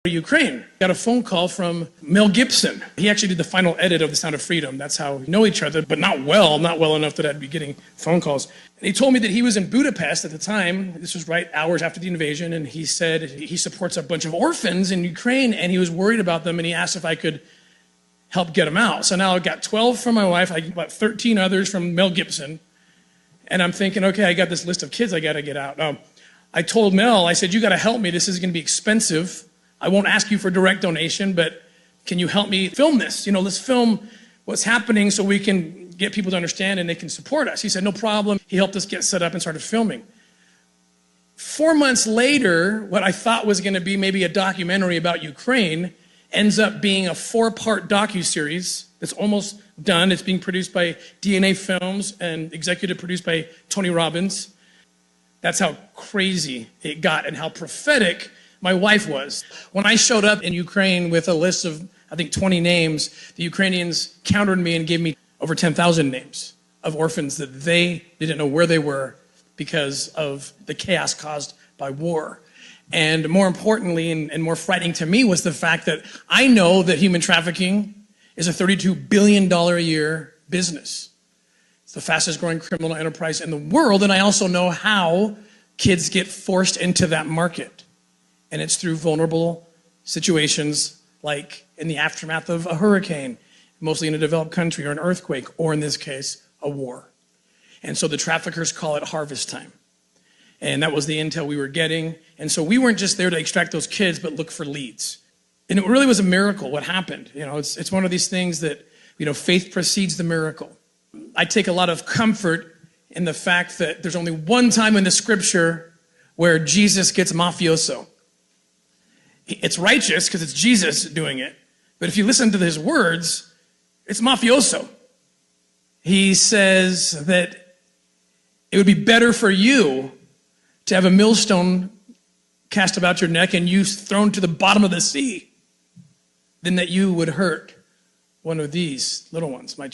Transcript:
Ukraine. Got a phone call from Mel Gibson. He actually did the final edit of The Sound of Freedom. That's how we know each other, but not well enough that I'd be getting phone calls. And he told me that he was in Budapest at the time. This was right hours after the invasion, and he said he supports a bunch of orphans in Ukraine, and he was worried about them, and he asked if I could help get them out. So now I've got 12 from my wife, I got 13 others from Mel Gibson, and I'm thinking, okay, I got this list of kids I got to get out. I told Mel, I said, you got to help me. This is going to be expensive. I won't ask you for direct donation, but can you help me film this? You know, let's film what's happening so we can get people to understand and they can support us. He said, no problem. He helped us get set up and started filming. 4 months later, what I thought was going to be maybe a documentary about Ukraine ends up being a 4-part docuseries that's almost done. It's being produced by DNA Films and executive produced by Tony Robbins. That's how crazy it got and how prophetic my wife was. When I showed up in Ukraine with a list of, I think, 20 names, the Ukrainians countered me and gave me over 10,000 names of orphans that they didn't know where they were because of the chaos caused by war. And more importantly, and more frightening to me, was the fact that I know that human trafficking is a $32 billion a year business. It's the fastest growing criminal enterprise in the world, and I also know how kids get forced into that market. And it's through vulnerable situations like in the aftermath of a hurricane, mostly in a developed country, or an earthquake, or in this case, a war. And so the traffickers call it harvest time. And that was the intel we were getting. And so we weren't just there to extract those kids, but look for leads. And it really was a miracle what happened. You know, it's one of these things that, you know, faith precedes the miracle. I take a lot of comfort in the fact that there's only one time in the scripture where Jesus gets mafioso. It's righteous because it's Jesus doing it. But if you listen to his words, it's mafioso. He says that it would be better for you to have a millstone cast about your neck and you thrown to the bottom of the sea than that you would hurt one of these little ones, my